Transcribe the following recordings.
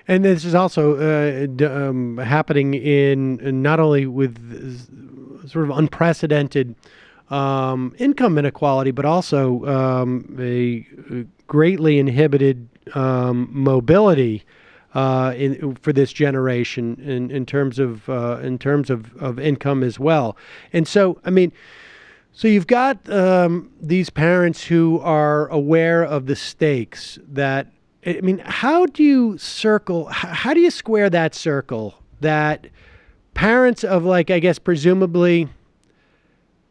And this is also happening in not only with sort of unprecedented income inequality, but also a greatly inhibited mobility for this generation in terms of income as well. And so, I mean, so you've got these parents who are aware of the stakes that. I mean, how do you square that circle that parents of, like, I guess, presumably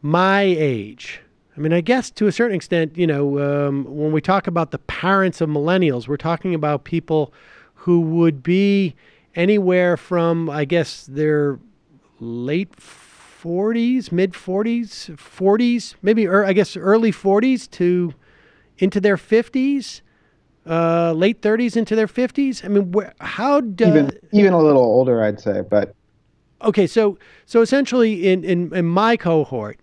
my age. I mean, I guess to a certain extent, when we talk about the parents of millennials, we're talking about people who would be anywhere from, I guess, their late 40s, mid 40s, 40s, maybe, I guess, early 40s to into their 50s, late 30s into their 50s. I mean, how do Even a little older, I'd say, but Okay, so essentially in my cohort,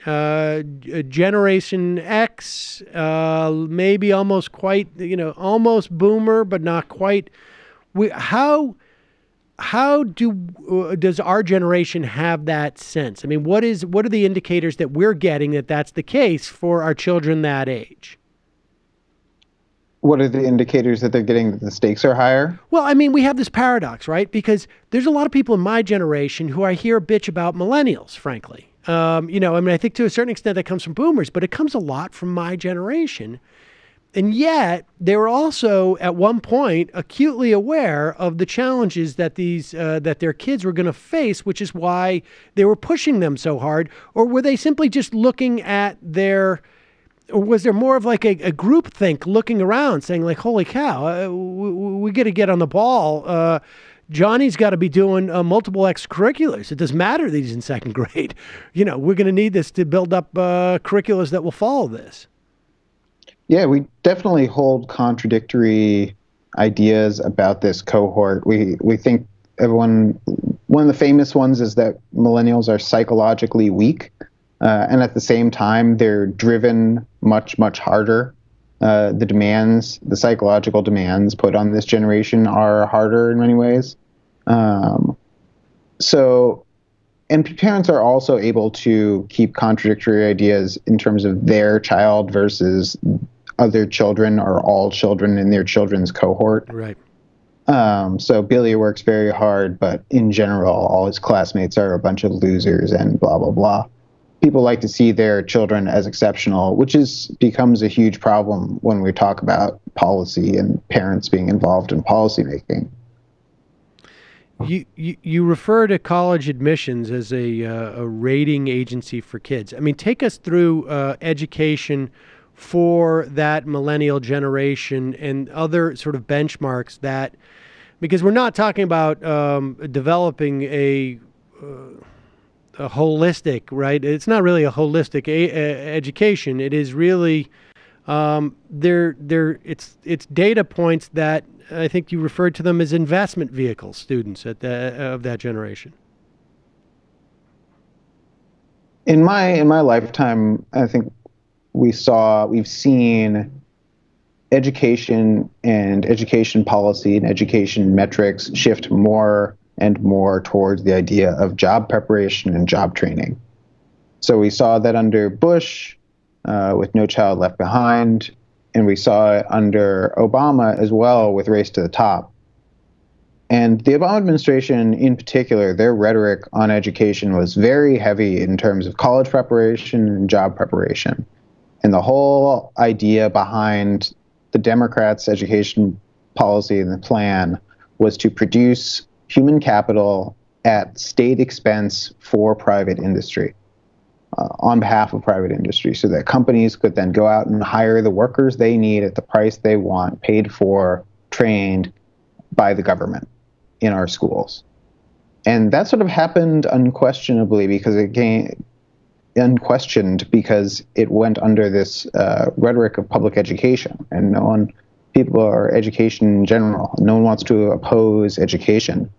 Generation X, maybe almost quite, almost boomer, but not quite. We, how does our generation have that sense? I mean, what are the indicators that we're getting that that's the case for our children that age? what are the indicators that they're getting that the stakes are higher? Well, I mean, we have this paradox, right? Because there's a lot of people in my generation who I hear bitch about millennials, frankly. I mean, I think to a certain extent that comes from boomers, but it comes a lot from my generation. And yet, they were also at one point acutely aware of the challenges that that their kids were going to face, which is why they were pushing them so hard. Or were they simply just looking at or was there more of like a group think looking around saying like, holy cow, we got to get on the ball. Johnny's got to be doing multiple extracurriculars. It doesn't matter that he's in second grade. We're going to need this to build up curriculars that will follow this. Yeah, we definitely hold contradictory ideas about this cohort. We think one of the famous ones is that millennials are psychologically weak. And at the same time, they're driven much, much harder. The psychological demands put on this generation are harder in many ways. So, and parents are also able to keep contradictory ideas in terms of their child versus other children or all children in their children's cohort. Right. So Billy works very hard, but in general, all his classmates are a bunch of losers and blah, blah, blah. People like to see their children as exceptional, which becomes a huge problem when we talk about policy and parents being involved in policymaking. You refer to college admissions as a rating agency for kids. I mean, take us through education for that millennial generation and other sort of benchmarks because we're not talking about developing a holistic, right? It's not really a holistic education. It is really it's data points that I think you referred to them as investment vehicles. Students of that generation. In my lifetime, I think we've seen education and education policy and education metrics shift more and more towards the idea of job preparation and job training. So we saw that under Bush with No Child Left Behind, and we saw it under Obama as well with Race to the Top. And the Obama administration in particular, their rhetoric on education was very heavy in terms of college preparation and job preparation. And the whole idea behind the Democrats' education policy and the plan was to produce human capital at state expense for private industry, on behalf of private industry, so that companies could then go out and hire the workers they need at the price they want, paid for, trained by the government in our schools. And that sort of happened unquestionably because it went under this rhetoric of public education, and people are education in general. No one wants to oppose education.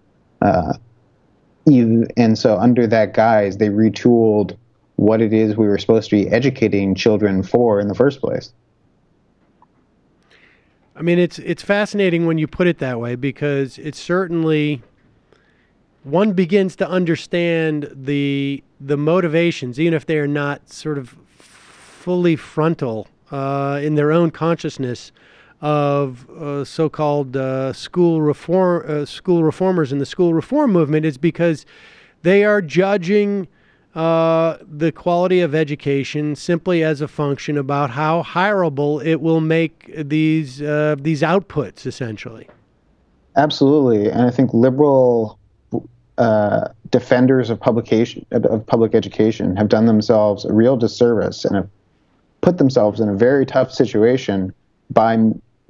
And so under that guise, they retooled what it is we were supposed to be educating children for in the first place. I mean, it's fascinating when you put it that way because it's certainly one begins to understand the motivations, even if they are not sort of fully frontal in their own consciousness of so-called school reformers in the school reform movement, is because they are judging the quality of education simply as a function about how hireable it will make these outputs, essentially. Absolutely, and I think liberal defenders of public education have done themselves a real disservice and have put themselves in a very tough situation by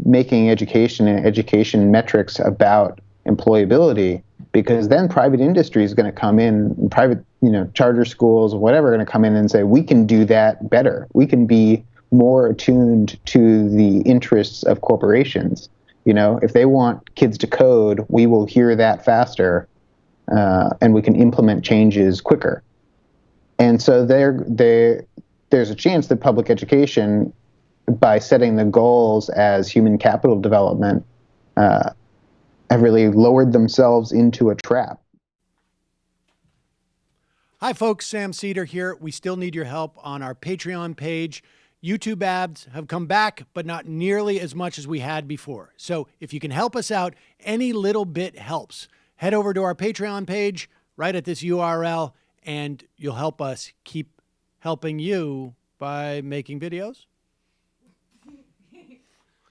making education and education metrics about employability, because then private industry is going to come in, private, charter schools or whatever, are going to come in and say, we can do that better. We can be more attuned to the interests of corporations. If they want kids to code, we will hear that faster, and we can implement changes quicker. And so there's a chance that public education, by setting the goals as human capital development, have really lowered themselves into a trap. Hi, folks. Sam Seder here. We still need your help on our Patreon page. YouTube ads have come back, but not nearly as much as we had before. So if you can help us out, any little bit helps. Head over to our Patreon page right at this URL, and you'll help us keep helping you by making videos